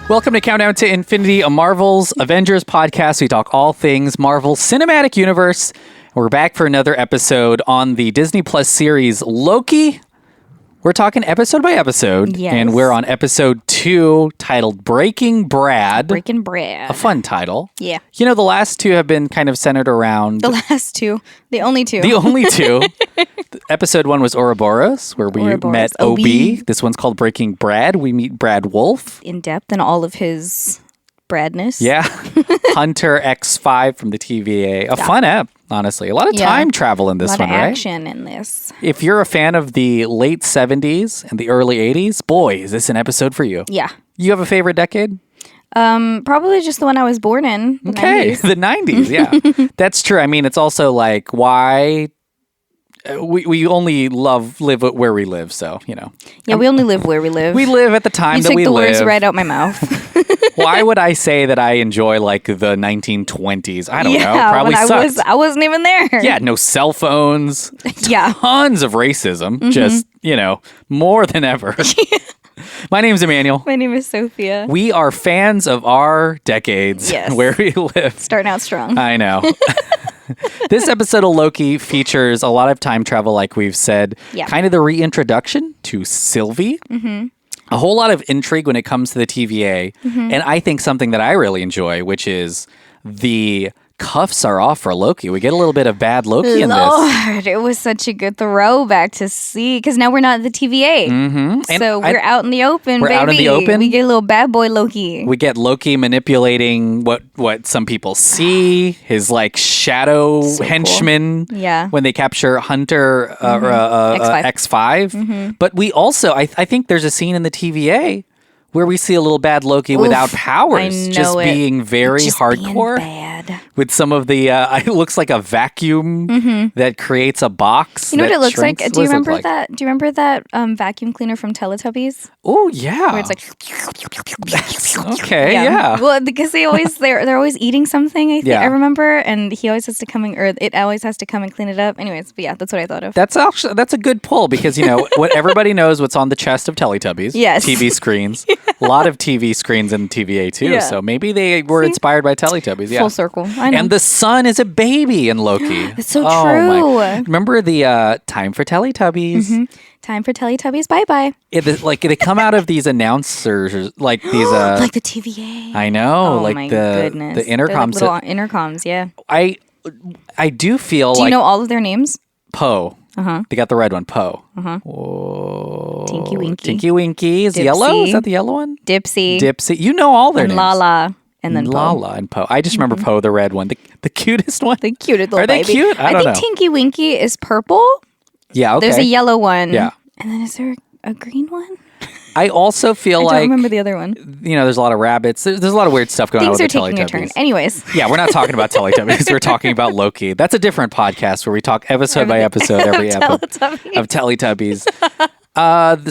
Welcome to Countdown to Infinity, a Marvel's Avengers podcast. We talk all things Marvel Cinematic Universe. We're back for another episode on the Disney Plus series Loki. We're talking episode by episode, and we're on episode 2 titled Breaking Brad. Breaking Brad. A fun title. Yeah. You know, the last two have been kind of centered around... The last two. The only two. The only two. Episode 1 was Ouroboros, where we met OB. This one's called Breaking Brad. We meet Brad Wolf. In depth in all of his Bradness. Yeah. Hunter X5 from the TVA. A fun app, honestly. A lot of time travel in this one, right? A lot of action in this. If you're a fan of the late 70s and the early 80s, boy, is this an episode for you. Yeah. You have a favorite decade? Probably just the one I was born in. The 90s. The 90s, yeah. That's true. I mean, it's also like, why... We only live where we live, so, you know. Yeah, we only live where we live. We live at the time that we live. You took the words right out my mouth. Why would I say that I enjoy, like, the 1920s? I don't know. Probably sucks. I wasn't even there. Yeah, no cell phones. Yeah. Tons of racism. Just, you know, more than ever. My name's Emmanuel. My name is Sophia. We are fans of our decades and where we live. Starting out strong. I know. This episode of Loki features a lot of time travel, like we've said. Yeah. Kind of the reintroduction to Sylvie. Mm-hmm. A whole lot of intrigue when it comes to the TVA. Mm-hmm. And I think something that I really enjoy, which is the cuffs are off for Loki. We get a little bit of bad Loki in this. It was such a good throwback to see, because now we're not at the TVA. Mm-hmm. So we're out in the open, we're baby. Out in the open. We get a little bad boy Loki. We get Loki manipulating what some people see, his like shadow henchman. Cool. Yeah. When they capture Hunter X5. Mm-hmm. But we also, I think there's a scene in the TVA where we see a little bad Loki without powers, just being very hardcore. Being bad. With some of the, it looks like a vacuum that creates a box. You know what it looks like? Do you remember that? Do you remember that vacuum cleaner from Teletubbies? Oh yeah. Where it's like. Okay. Yeah. Well, because they're always eating something. I remember, and he always has to come it always has to come and clean it up. Anyways, but yeah, that's what I thought of. That's a good pull, because you know what everybody knows what's on the chest of Teletubbies. Yes. TV screens. A lot of TV screens in TVA too. Yeah. So maybe they were inspired by Teletubbies. Yeah. Full circle. I know. And the sun is a baby in Loki. It's so true. Remember the time for Teletubbies? Mm-hmm. Time for Teletubbies. Bye-bye. Like they come out of these announcers, like these like the TVA. I know, oh, like my the goodness. the intercoms. They're like little intercoms, yeah. I do feel Do you know all of their names? Poe. Uh-huh. They got the red one, Poe. Uh-huh. Whoa. Tinky Winky. Tinky Winky is Dipsy. Yellow. Is that the yellow one? Dipsy. You know all their names. Lala. And then Lala and Poe. I just remember Poe, the red one, the cutest one. The cutest little baby. Are they cute? I don't know. think Tinky Winky is purple. Yeah, okay. There's a yellow one. Yeah. And then is there a green one? I also feel like... I don't remember the other one. You know, there's a lot of rabbits. There's a lot of weird stuff going on with the Teletubbies. Things are taking a turn. Anyways. Yeah, we're not talking about Teletubbies. We're talking about Loki. That's a different podcast where we talk episode by episode every episode of Teletubbies.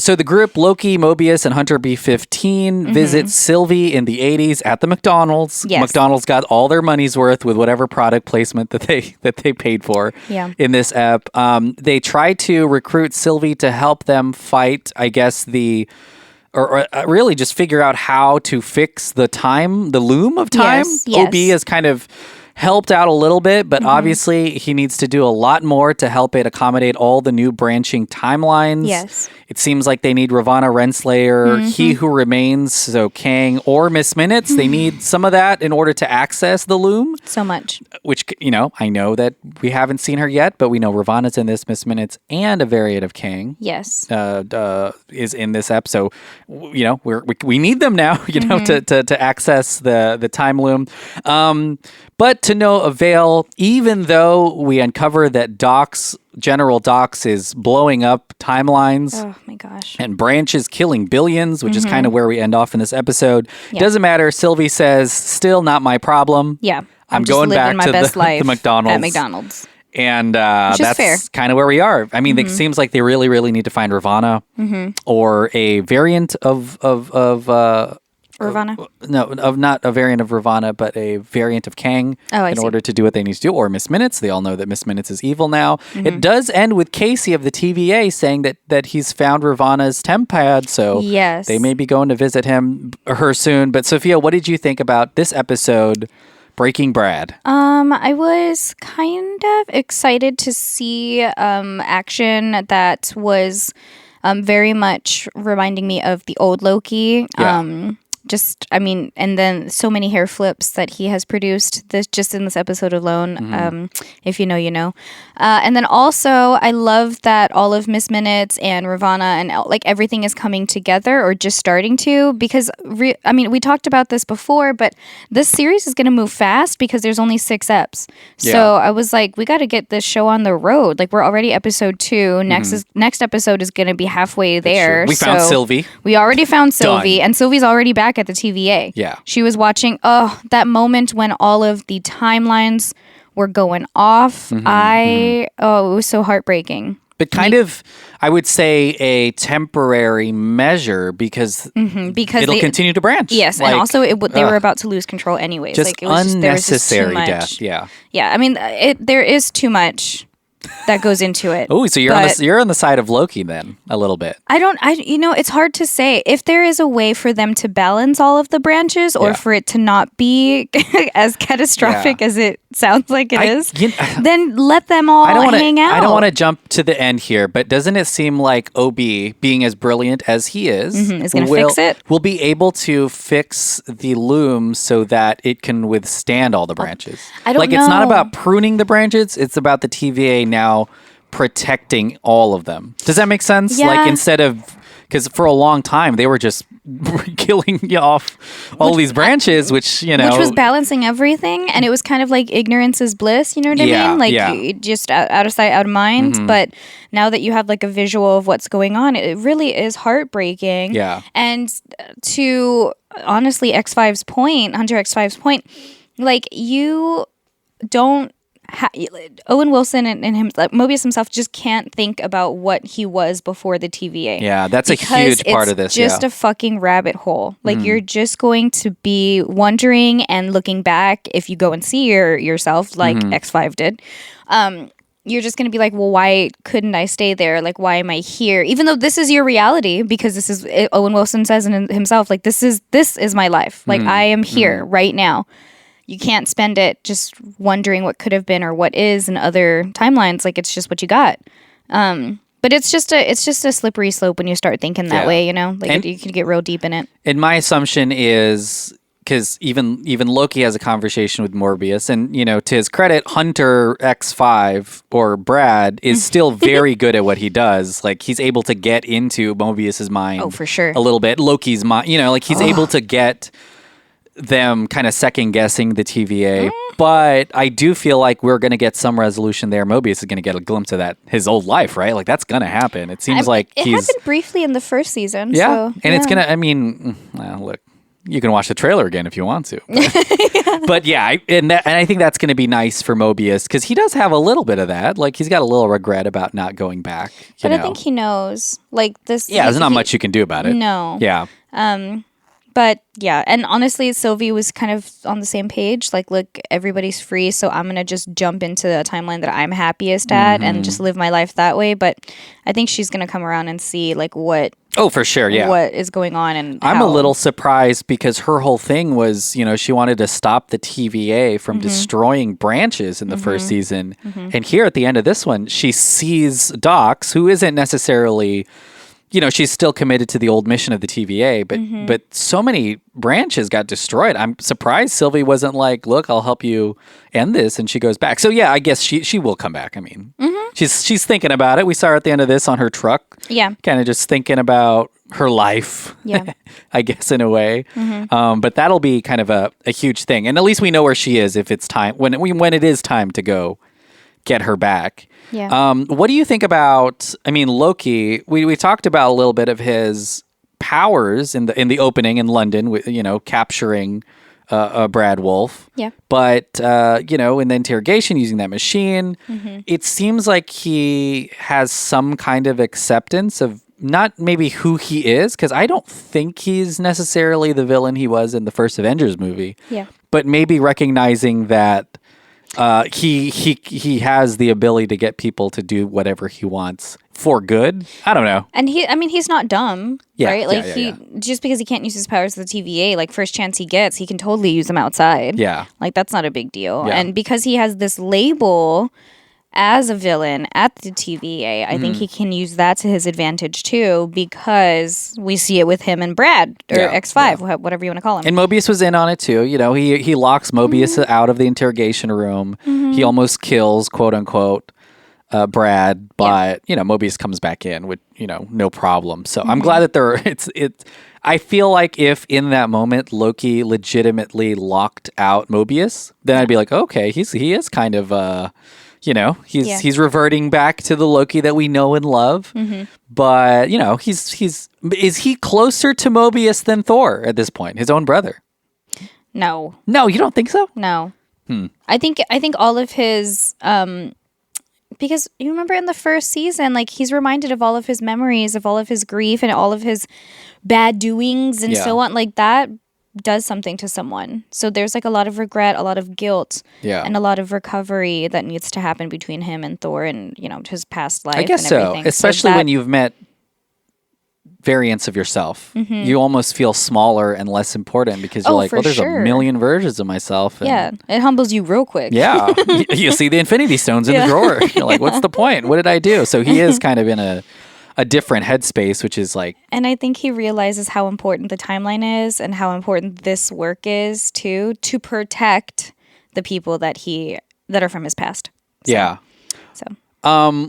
So the group Loki, Mobius, and Hunter B-15 visit Sylvie in the 80s at the McDonald's. Yes. McDonald's got all their money's worth with whatever product placement that they paid for in this app. They try to recruit Sylvie to help them fight, I guess, or really just figure out how to fix the loom of time. Yes. OB has kind of helped out a little bit, but obviously he needs to do a lot more to help it accommodate all the new branching timelines. Yes. It seems like they need Ravonna Renslayer, He Who Remains, so Kang or Miss Minutes. They need some of that in order to access the loom. So much. Which, you know, I know that we haven't seen her yet, but we know Ravonna's in this, Miss Minutes, and a variant of Kang. Yes. Is in this app. So, you know, we need them now, you know, to access the time loom. But to no avail, even though we uncover that General Docs is blowing up timelines. Oh my gosh. And Branch is killing billions, which is kind of where we end off in this episode. Yeah. Doesn't matter. Sylvie says, still not my problem. Yeah. I'm going back to the McDonald's. At McDonald's. And that's kind of where we are. I mean, it seems like they really, really need to find Ravonna or a variant of Ravana? Not a variant of Ravana, but a variant of Kang in order to do what they need to do. Or Miss Minutes. They all know that Miss Minutes is evil now. Mm-hmm. It does end with Casey of the TVA saying that he's found Ravana's temp pad, so they may be going to visit her soon. But Sophia, what did you think about this episode, Breaking Brad? I was kind of excited to see action that was very much reminding me of the old Loki. Yeah. And then so many hair flips that he has produced just in this episode alone. Mm-hmm. If you know, you know. And then also, I love that all of Miss Minutes and Ravana and everything is coming together or just starting to, because we talked about this before, but this series is going to move fast because there's only 6 eps. Yeah. So I was like, we got to get this show on the road. Like, we're already episode 2. Next episode is going to be halfway there. We found Sylvie. We already found Sylvie, and Sylvie's already back at the TVA. Yeah. She was watching, that moment when all of the timelines were going off. It was so heartbreaking. But kind of, I would say, a temporary measure because it'll continue to branch. Yes, and also they were about to lose control anyways. Just unnecessary death. Yeah. Yeah, I mean, there is too much that goes into it. Oh, so you're on the side of Loki then, a little bit. It's hard to say. If there is a way for them to balance all of the branches or for it to not be as catastrophic as it sounds like it is, then let them all hang out. I don't want to jump to the end here, but doesn't it seem like OB, being as brilliant as he is going to fix it? Will be able to fix the loom so that it can withstand all the branches. I don't know. It's not about pruning the branches, it's about the TVA now protecting all of them. Does that make sense? Yeah. Instead of, because for a long time they were just killing off all these branches, which was balancing everything, and it was kind of like ignorance is bliss. You know what I mean? Just out of sight, out of mind. Mm-hmm. But now that you have a visual of what's going on, it really is heartbreaking. Yeah. And to honestly Hunter X5's point, you don't. Owen Wilson and him, Mobius himself, just can't think about what he was before the TVA. Yeah, that's a huge part of this. It's just a fucking rabbit hole. You're just going to be wondering and looking back if you go and see yourself like X5 did. You're just going to be like, well, why couldn't I stay there? Why am I here? Even though this is your reality, because this is, Owen Wilson says himself, this is my life. I am here right now. You can't spend it just wondering what could have been or what is in other timelines. It's just what you got. But it's just a slippery slope when you start thinking that way, and you can get real deep in it. And my assumption is, because even Loki has a conversation with Morbius, and to his credit, Hunter X5 or Brad is still very good at what he does. He's able to get into Mobius's mind. Oh, for sure. A little bit. Loki's mind. He's able to get them kind of second guessing the TVA, but I do feel like we're going to get some resolution there. Mobius is going to get a glimpse of that, his old life, right? That's going to happen. It seems it happened briefly in the first season. Yeah, so, and it's going to, look, you can watch the trailer again if you want to. But and I think that's going to be nice for Mobius, because he does have a little bit of that. He's got a little regret about not going back. But I think he knows. This. Yeah, there's not much you can do about it. No. Yeah. But yeah, and honestly, Sylvie was kind of on the same page. Look, everybody's free, so I'm going to just jump into the timeline that I'm happiest at and just live my life that way. But I think she's going to come around and see what... Oh, for sure, yeah. What is going on and I'm a little surprised because her whole thing was, she wanted to stop the TVA from destroying branches in the first season. And here at the end of this one, she sees Dox, who isn't necessarily... she's still committed to the old mission of the TVA, but so many branches got destroyed. I'm surprised Sylvie wasn't like, look, I'll help you end this, and she goes back. So yeah, I guess she will come back. I mean, she's thinking about it. We saw her at the end of this on her truck. Yeah. Kind of just thinking about her life, I guess, in a way. But that'll be kind of a huge thing. And at least we know where she is if it's time, when it is time to go get her back. Yeah. What do you think about, Loki? We talked about a little bit of his powers in the opening in London with, capturing Brad Wolf. Yeah. But, in the interrogation using that machine, it seems like he has some kind of acceptance of not maybe who he is, because I don't think he's necessarily the villain he was in the first Avengers movie. Yeah. But maybe recognizing that he has the ability to get people to do whatever he wants for good. I don't know. And he's not dumb, right? Like yeah. just because he can't use his powers with the TVA, like first chance he gets, he can totally use them outside. Yeah. Like that's not a big deal. Yeah. And because he has this label as a villain at the TVA, I think he can use that to his advantage too, because we see it with him and Brad or X5, whatever you want to call him. And Mobius was in on it too. You know, he locks Mobius out of the interrogation room. He almost kills, quote unquote, Brad, but you know, Mobius comes back in with, you know, no problem. So I'm glad that I feel like if in that moment Loki legitimately locked out Mobius, then I'd be like, okay, he is kind of you know, he's reverting back to the Loki that we know and love. But, you know, is he closer to Mobius than Thor at this point, his own brother? No. No, you don't think so? No. I think all of his because you remember in the first season, like he's reminded of all of his memories, of all of his grief and all of his bad doings and so on. Like that does something to someone. So there's like a lot of regret, a lot of guilt, and a lot of recovery that needs to happen between him and Thor and, you know, his past life. I guess and everything. so. Especially when you've met variants of yourself. You almost feel smaller and less important because you're like, well, there's a million versions of myself. And it humbles you real quick. Yeah. You see the Infinity Stones in the drawer. You're like, what's the point? What did I do? So he is kind of in a different headspace, which is like... And I think he realizes how important the timeline is and how important this work is, too, to protect the people that are from his past. So, yeah. So...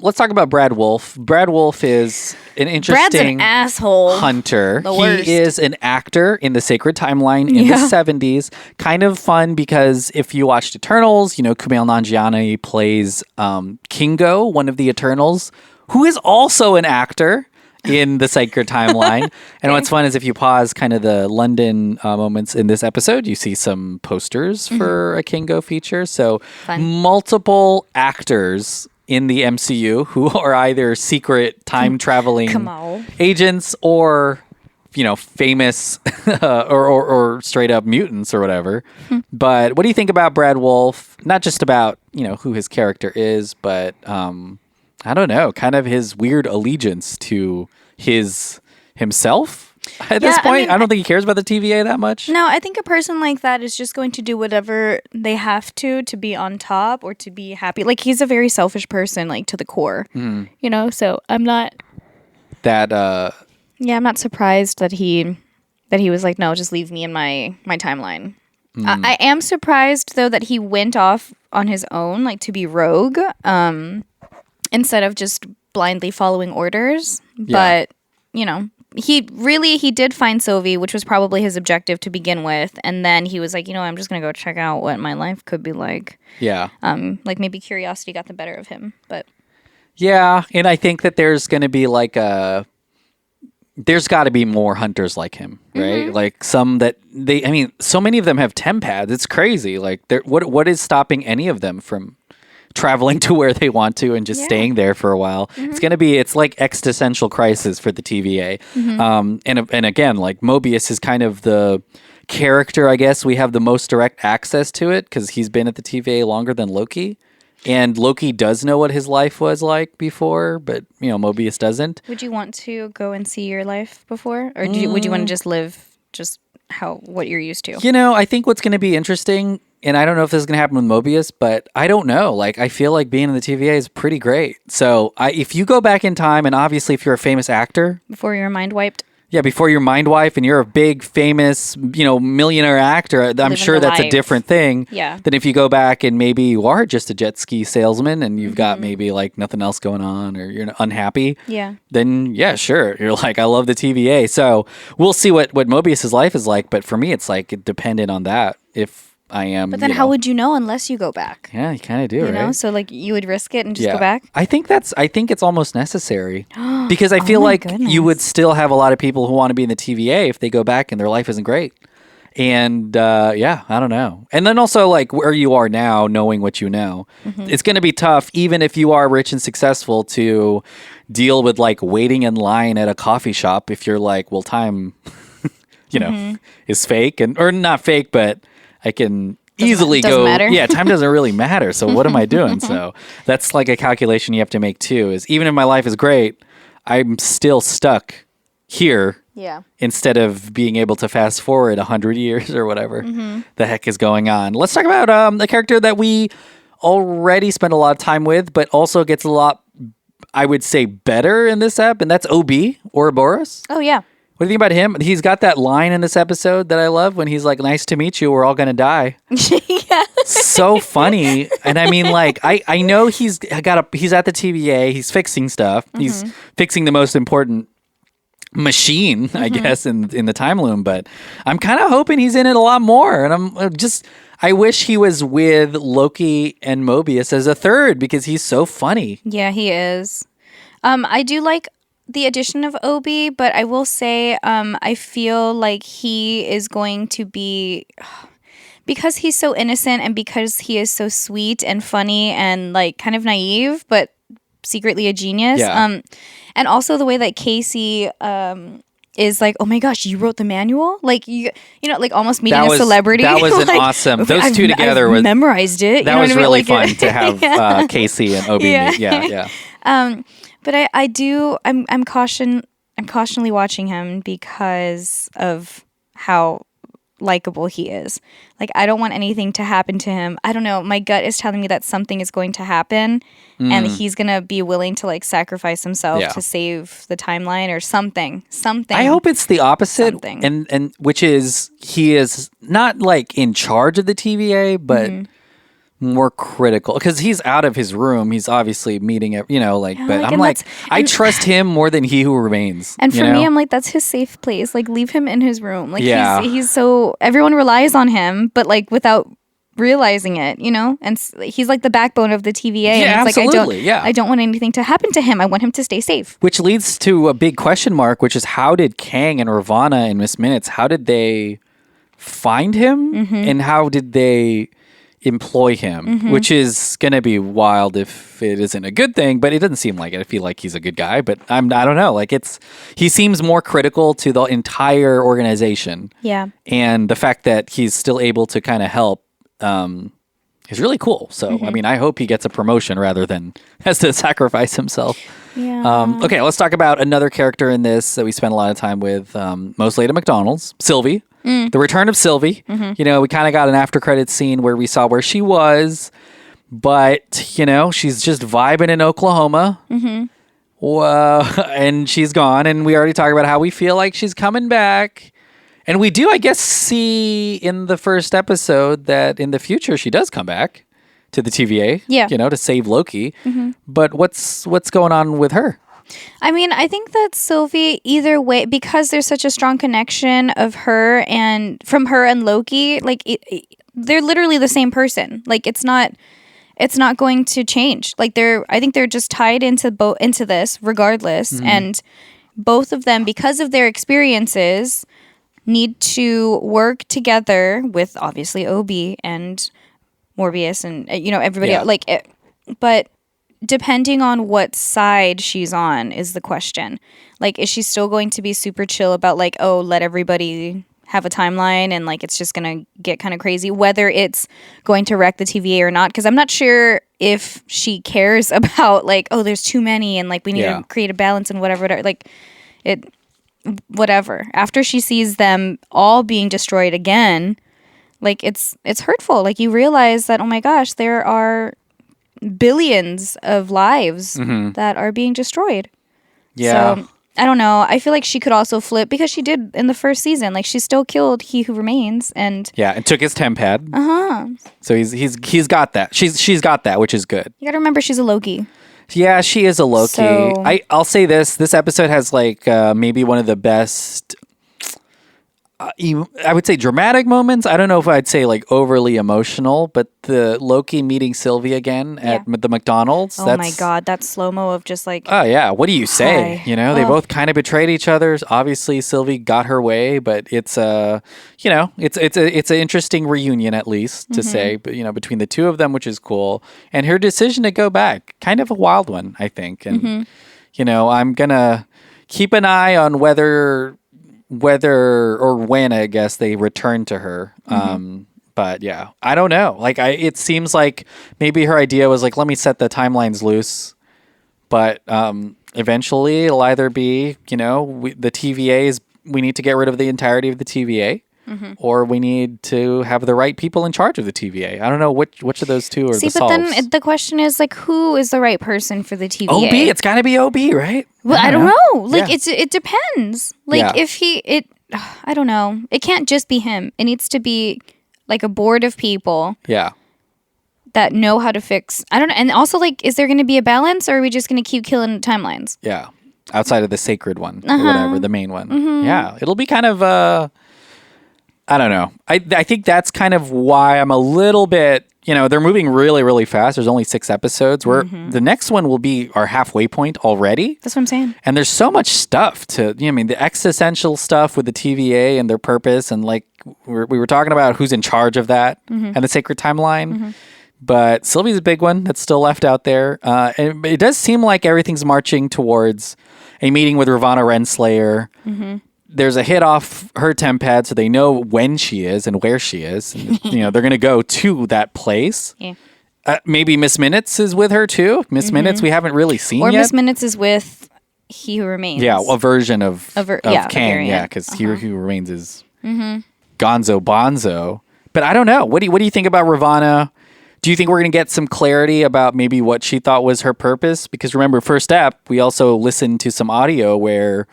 let's talk about Brad Wolf. Brad Wolf is an interesting Brad's an asshole. Hunter. The worst. He is an actor in the Sacred Timeline in the 70s. Kind of fun because if you watched Eternals, you know, Kumail Nanjiani plays Kingo, one of the Eternals, who is also an actor in the Sacred Timeline. And what's fun is if you pause kind of the London moments in this episode, you see some posters for a Kingo feature. So multiple actors in the MCU who are either secret time traveling agents or, you know, famous or straight up mutants or whatever. But what do you think about Brad Wolf? Not just about, you know, who his character is, but I don't know, kind of his weird allegiance to himself. At this point, I don't think he cares about the TVA that much. No, I think a person like that is just going to do whatever they have to be on top or to be happy. Like, he's a very selfish person, like, to the core. You know, so I'm not... I'm not surprised that he was like, no, just leave me in my timeline. I am surprised, though, that he went off on his own, like, to be rogue, instead of just blindly following orders. But, you know... He did find Sylvie, which was probably his objective to begin with. And then he was like, you know, I'm just going to go check out what my life could be like. Yeah. Like maybe curiosity got the better of him, but. Yeah. And I think that there's going to be like there's got to be more hunters like him, right? Like some that so many of them have TemPads. It's crazy. Like what is stopping any of them from traveling to where they want to and just staying there for a while? It's like existential crisis for the TVA. And again, like Mobius is kind of the character, I guess we have the most direct access to it because he's been at the TVA longer than Loki. And Loki does know what his life was like before, but, you know, Mobius doesn't. Would you want to go and see your life before? Or would you want to just live just what you're used to? You know, I think what's going to be interesting, and I don't know if this is going to happen with Mobius, but I don't know. Like, I feel like being in the TVA is pretty great. So if you go back in time, and obviously if you're a famous actor... Before your mind wiped? Yeah, before you're mind wipe and you're a big, famous, you know, millionaire actor, I'm sure that's a different thing than if you go back and maybe you are just a jet ski salesman and you've got maybe like nothing else going on or you're unhappy. Yeah. Then, yeah, sure. You're like, I love the TVA. So we'll see what Mobius's life is like. But for me, it's like dependent on that. If I am. But then how would you know unless you go back? Yeah, you kind of do, right? You know, so like you would risk it and just go back? I think it's almost necessary because I feel like you would still have a lot of people who want to be in the TVA if they go back and their life isn't great. And I don't know. And then also like where you are now, knowing what you know, it's going to be tough even if you are rich and successful to deal with like waiting in line at a coffee shop if you're like, well, time, is fake or not fake, but I can easily doesn't go. matter. Yeah, time doesn't really matter. So what am I doing? So that's like a calculation you have to make too. Is even if my life is great, I'm still stuck here. Yeah. Instead of being able to fast forward 100 years or whatever the heck is going on. Let's talk about a character that we already spent a lot of time with, but also gets a lot, I would say, better in this ep, and that's OB, Ouroboros. Oh, yeah. What do you think about him? He's got that line in this episode that I love when he's like, nice to meet you, we're all going to die. Yeah. So funny. And I mean, like, I know he's at the TVA, he's fixing stuff. He's fixing the most important machine, I guess, in the time loom, but I'm kind of hoping he's in it a lot more. And I wish he was with Loki and Mobius as a third because he's so funny. Yeah, he is. I do like the addition of Obi, but I will say I feel like he is going to be, because he's so innocent and because he is so sweet and funny and like kind of naive, but secretly a genius. Yeah. And also the way that Casey is like, oh my gosh, you wrote the manual? Like, like almost meeting a celebrity. That was like, an awesome. Those two together I've memorized it. That was really fun to have Casey and Obi meet. Yeah. But I'm cautionally watching him because of how likable he is. Like, I don't want anything to happen to him. I don't know. My gut is telling me that something is going to happen and he's going to be willing to like sacrifice himself to save the timeline or something. I hope it's the opposite. And which is he is not like in charge of the TVA, but more critical because he's out of his room. He's obviously meeting it, but I'm like, I trust him more than he who remains. And for me, I'm like, that's his safe place. Like, leave him in his room. Like, he's so, everyone relies on him, but like without realizing it, and he's like the backbone of the TVA. Yeah, and it's absolutely. Like, I don't want anything to happen to him. I want him to stay safe. Which leads to a big question mark, which is how did Kang and Ravonna and Miss Minutes, how did they find him and how did they employ him, which is going to be wild if it isn't a good thing, but it doesn't seem like it. I feel like he's a good guy, but I don't know. Like he seems more critical to the entire organization. Yeah. And the fact that he's still able to kind of help is really cool. So, I mean, I hope he gets a promotion rather than has to sacrifice himself. Yeah. Okay, let's talk about another character in this that we spent a lot of time with, mostly at McDonald's, Sylvie. The return of Sylvie. We kind of got an after credits scene where we saw where she was, but she's just vibing in Oklahoma. And she's gone, and we already talked about how we feel like she's coming back. And we do, I guess, see in the first episode that in the future she does come back to the TVA. Yeah. To save Loki. But what's going on with her? I mean, I think that Sylvie, either way, because there's such a strong connection of her and from her and Loki, like they're literally the same person. Like it's not going to change. Like I think they're just tied into this regardless, and both of them, because of their experiences, need to work together with obviously OB and Morbius and everybody else. Like, but depending on what side she's on is the question. Like, is she still going to be super chill about like, oh, let everybody have a timeline and like it's just gonna get kind of crazy, whether it's going to wreck the TVA or not? Because I'm not sure if she cares about like, oh, there's too many and like we need to create a balance and whatever. Like whatever. After she sees them all being destroyed again, like it's hurtful. Like you realize that, oh my gosh, there are billions of lives that are being destroyed. Yeah. So I don't know. I feel like she could also flip because she did in the first season. Like she still killed He Who Remains and took his temp pad. So he's got that. She's got that, which is good. You gotta remember she's a Loki. Yeah, she is a Loki. So, I'll say this episode has like maybe one of the best I would say dramatic moments. I don't know if I'd say like overly emotional, but the Loki meeting Sylvie again at the McDonald's. Oh my God, that slow-mo of just like... Oh yeah, what do you say? Hi. They both kind of betrayed each other. Obviously Sylvie got her way, but it's it's an interesting reunion at least to say, but between the two of them, which is cool. And her decision to go back, kind of a wild one, I think. And I'm going to keep an eye on whether or when, I guess, they return to her. But yeah, I don't know. Like, it seems like maybe her idea was like, let me set the timelines loose. But eventually it'll either be, the TVA is, we need to get rid of the entirety of the TVA. Or we need to have the right people in charge of the TVA. I don't know which of those two are the solves. See, but then the question is, like, who is the right person for the TVA? OB? It's got to be OB, right? Well, I don't know. Like, it depends. Like, I don't know. It can't just be him. It needs to be, like, a board of people. Yeah. That know how to fix. I don't know. And also, like, is there going to be a balance, or are we just going to keep killing timelines? Yeah. Outside of the sacred one or whatever, the main one. Yeah. It'll be kind of... I don't know. I think that's kind of why I'm a little bit, they're moving really, really fast. There's only 6 episodes. The next one will be our halfway point already. That's what I'm saying. And there's so much stuff the existential stuff with the TVA and their purpose. And like we were talking about who's in charge of that and the sacred timeline. But Sylvie's a big one that's still left out there. And it does seem like everything's marching towards a meeting with Ravonna Renslayer. There's a hit off her temp pad, so they know when she is and where she is. And, they're going to go to that place. Yeah. Maybe Miss Minutes is with her too. Miss Minutes we haven't really seen yet. Or Miss Minutes is with He Who Remains. Yeah, a version of Kang. Yeah, because He Who Remains is Gonzo Bonzo. But I don't know. What do you think about Ravonna? Do you think we're going to get some clarity about maybe what she thought was her purpose? Because remember, first step, we also listened to some audio where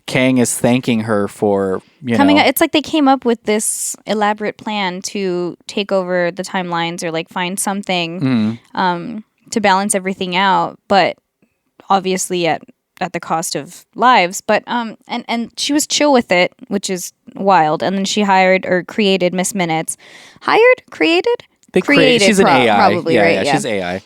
Kang is thanking her for, coming up. It's like they came up with this elaborate plan to take over the timelines or like find something to balance everything out, but obviously at the cost of lives. But and she was chill with it, which is wild. And then she hired or created Miss Minutes. Created? She's an AI. Probably, right? Yeah, she's AI.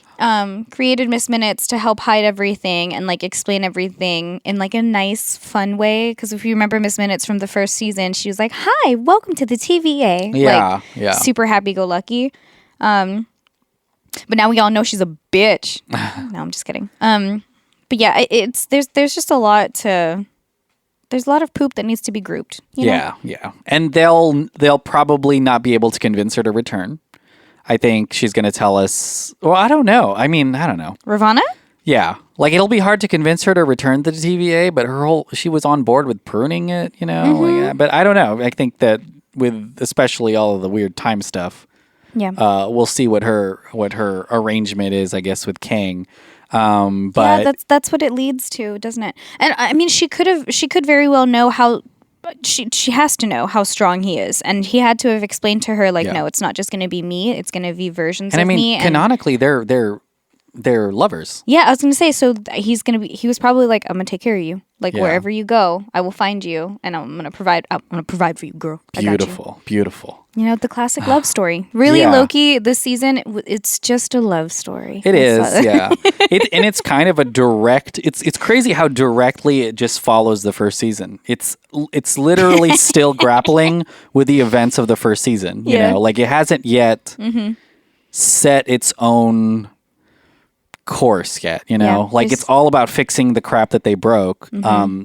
Created Miss Minutes to help hide everything and like explain everything in like a nice, fun way. Because if you remember Miss Minutes from the first season, she was like, "Hi, welcome to the TVA." Yeah, super happy-go-lucky. But now we all know she's a bitch. No, I'm just kidding. But yeah, there's just a lot to. There's a lot of poop that needs to be grouped. Yeah, and they'll probably not be able to convince her to return. I think she's going to tell us... Well, I don't know. I don't know. Ravonna? Yeah. Like, it'll be hard to convince her to return to the TVA, but she was on board with pruning it, but I don't know. I think that with especially all of the weird time stuff, we'll see what her arrangement is, I guess, with Kang. But yeah, that's what it leads to, doesn't it? And I mean, she could very well know how... She has to know how strong he is, and he had to have explained to her no, it's not just going to be me; it's going to be versions of me. And canonically, they're lovers. Yeah, I was going to say. So he was probably like, "I'm going to take care of you. Like wherever you go, I will find you, and I'm going to provide. I'm going to provide for you, girl. Beautiful, beautiful. The classic love story. Really, Loki this season, it's just a love story. It is, yeah. And it's kind of a direct. It's crazy how directly it just follows the first season. It's literally still grappling with the events of the first season. You know, like it hasn't yet set its own course yet, it's all about fixing the crap that they broke.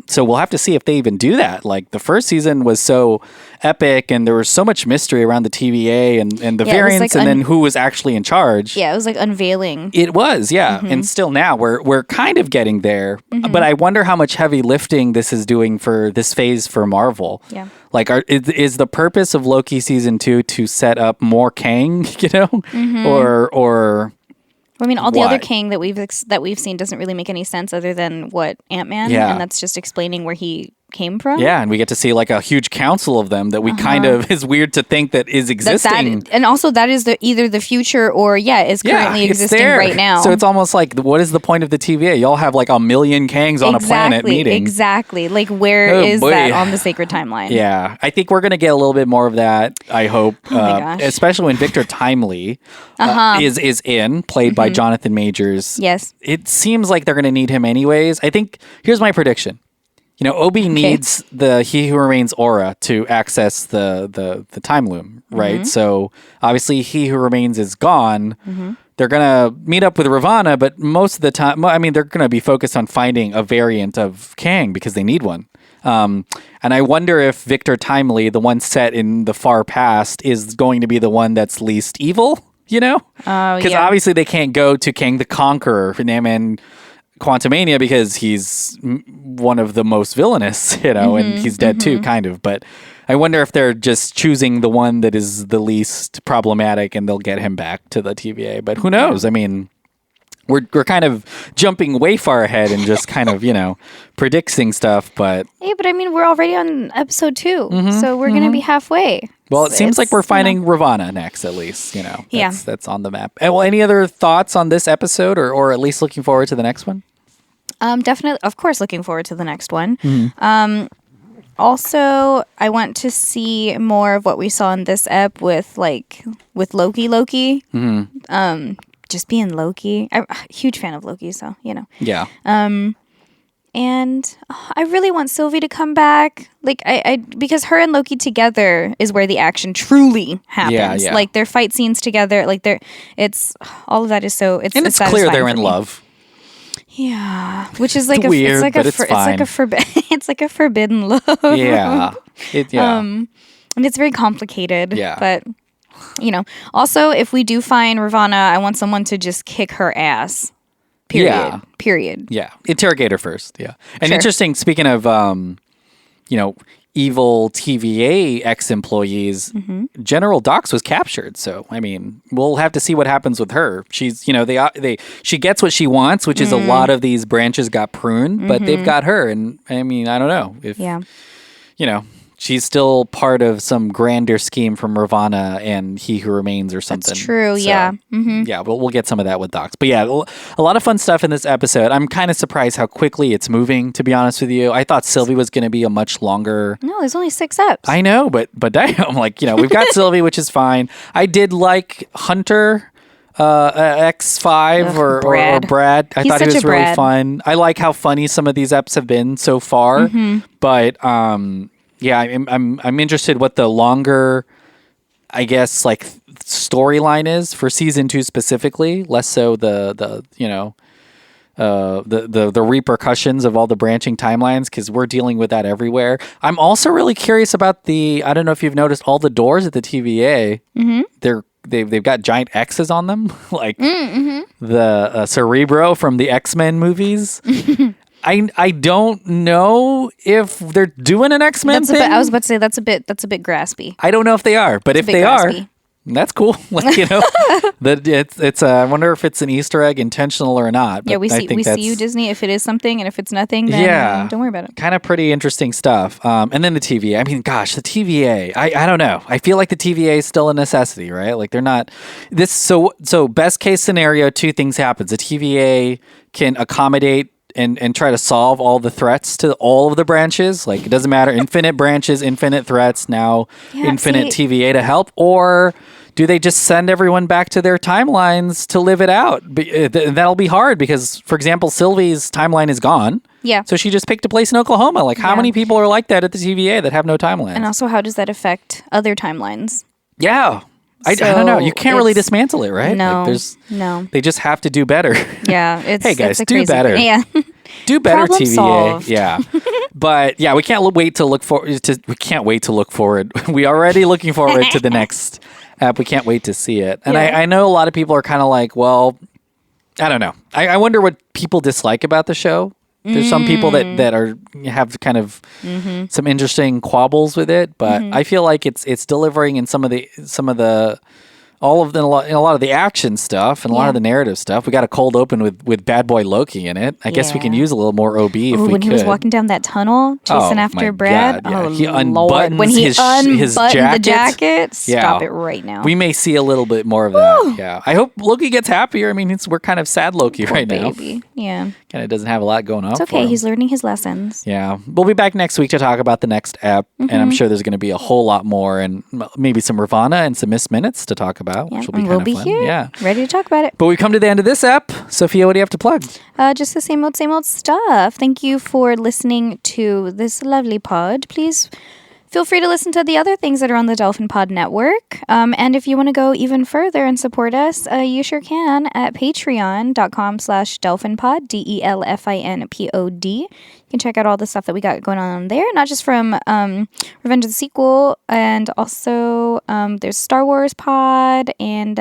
So we'll have to see if they even do that. Like the first season was so epic and there was so much mystery around the TVA and the variants and then who was actually in charge. Yeah, it was like unveiling. It was, yeah. And still now we're kind of getting there. But I wonder how much heavy lifting this is doing for this phase for Marvel. Yeah. Like is the purpose of Loki season 2 to set up more Kang, or I mean, all the other Kang that we've seen doesn't really make any sense other than what Ant-Man, and that's just explaining where he came from. Yeah, and we get to see like a huge council of them that we kind of is weird to think that is existing. And also that is either the future or is currently existing right now. So it's almost like, what is the point of the TVA? Y'all have like a million Kangs on a planet meeting. Exactly. Like where is that on the sacred timeline? Yeah, I think we're gonna get a little bit more of that. I hope, oh my gosh. Especially when Victor Timely is played by Jonathan Majors. Yes, it seems like they're gonna need him anyways. I think here's my prediction. Obi needs the He Who Remains aura to access the time loom, right? So obviously He Who Remains is gone. they're going to meet up with Ravana, but most of the time, I mean, they're going to be focused on finding a variant of Kang because they need one. And I wonder if Victor Timely, the one set in the far past, is going to be the one that's least evil, you know? Because obviously they can't go to Kang the Conqueror and Quantumania because he's one of the most villainous, you know, and he's dead too, kind of. But I wonder if they're just choosing the one that is the least problematic and they'll get him back to the TVA. But who knows? I mean, we're kind of jumping way far ahead and just kind of, you know, predicting stuff. But yeah, but I mean, we're already on episode 2, so we're going to be halfway. Well, it seems like we're finding Ravana next, at least, you know. That's on the map. Well, any other thoughts on this episode or at least looking forward to the next one? Definitely, of course, looking forward to the next one. Also, I want to see more of what we saw in this ep with Loki. Just being Loki. I'm a huge fan of Loki, so, you know. Yeah. And I really want Sylvie to come back. Like, I because her and Loki together is where the action truly happens. Yeah. Like, their fight scenes together, like, it's all of that is so, it's and it's clear they're in love. Yeah, which is like weird, it's like a forbidden love. Yeah. And it's very complicated. Yeah. But you know, also if we do find Ravana, I want someone to just kick her ass. Period. Yeah. Interrogate her first. Yeah. And Sure. interesting, speaking of you know, evil TVA ex-employees, General Dox was captured. So, I mean, we'll have to see what happens with her. She's, you know, she gets what she wants, which is a lot of these branches got pruned, but they've got her. And I mean, I don't know if, you know, she's still part of some grander scheme from Ravana and He Who Remains or something. That's true, so, yeah. Yeah, we'll get some of that with Docs. But yeah, a lot of fun stuff in this episode. I'm kind of surprised how quickly it's moving, to be honest with you. I thought Sylvie was going to be a much longer... No, there's only 6 eps. I know, but damn, like, you know, we've got Sylvie, which is fine. I did like Hunter... X5 or Brad. I thought he was really fun. I like how funny some of these eps have been so far. But yeah, I'm interested what the longer, I guess, like storyline is for season 2 specifically. Less so the you know the repercussions of all the branching timelines, because we're dealing with that everywhere. I'm also really curious about I don't know if you've noticed all the doors at the TVA. They've got giant X's on them, like the Cerebro from the X-Men movies. I don't know if they're doing an X-Men thing. I was about to say that's a bit graspy. I don't know if they are, but if they are, that's cool. Like, you know, it's I wonder if it's an Easter egg, intentional or not. But yeah, we see you, Disney. If it is something, and if it's nothing, then don't worry about it. Kind of pretty interesting stuff. And then the TVA. I mean, gosh, the TVA. I don't know. I feel like the TVA is still a necessity, right? Like they're not this. So best case scenario, 2 things happens. The TVA can accommodate and try to solve all the threats to all of the branches. Like, it doesn't matter. Infinite branches, infinite threats, now infinite TVA to help. Or do they just send everyone back to their timelines to live it out? That'll be hard because, for example, Sylvie's timeline is gone. Yeah. So she just picked a place in Oklahoma. Like, how many people are like that at the TVA that have no timeline? And also, how does that affect other timelines? Yeah. I don't know. You can't really dismantle it, right? No. Like no. They just have to do better. Yeah. Hey guys, do better. Yeah. Do better, Problem TVA. solved. Yeah. But yeah, we can't wait to look forward. We can't wait to look forward. We already looking forward to the next app. We can't wait to see it. And I know a lot of people are kind of like, well, I don't know. I wonder what people dislike about the show. There's some people that have kind of some interesting quabbles with it, but I feel like it's delivering in some of the a lot of the action stuff and a lot of the narrative stuff. We got a cold open with Bad Boy Loki in it. I guess we can use a little more OB if we could. When he was walking down that tunnel chasing after Brad. God, yeah. Oh, he Lord. When he unbuttoned his the jacket. Stop it right now. We may see a little bit more of that. Yeah. I hope Loki gets happier. I mean, we're kind of sad Loki right now. Yeah. Kind of doesn't have a lot going on. It's okay. He's learning his lessons. Yeah. We'll be back next week to talk about the next app. And I'm sure there's going to be a whole lot more and maybe some Ravana and some Miss Minutes to talk about, which will be kind of fun. Here, ready to talk about it. But we come to the end of this app. Sophia, what do you have to plug? Just the same old stuff. Thank you for listening to this lovely pod. Please feel free to listen to the other things that are on the Dolphin Pod Network. And if you want to go even further and support us, you sure can at patreon.com/delphinpod, DELFINPOD. You can check out all the stuff that we got going on there, not just from Revenge of the Sequel, and also there's Star Wars Pod, and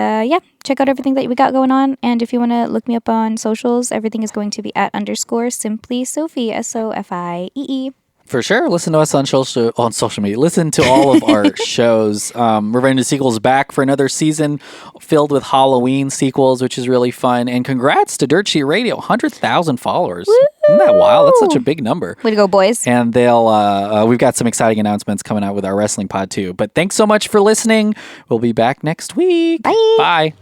check out everything that we got going on. And if you want to look me up on socials, everything is going to be at _Simply Sophie, SOFIEE. For sure. Listen to us on social media. Listen to all of our shows. Revenge of the Sequel is back for another season filled with Halloween sequels, which is really fun. And congrats to Dirt Sheet Radio, 100,000 followers. Woo! Isn't that wild? That's such a big number. Way to go, boys. And we've got some exciting announcements coming out with our wrestling pod too. But thanks so much for listening. We'll be back next week. Bye. Bye.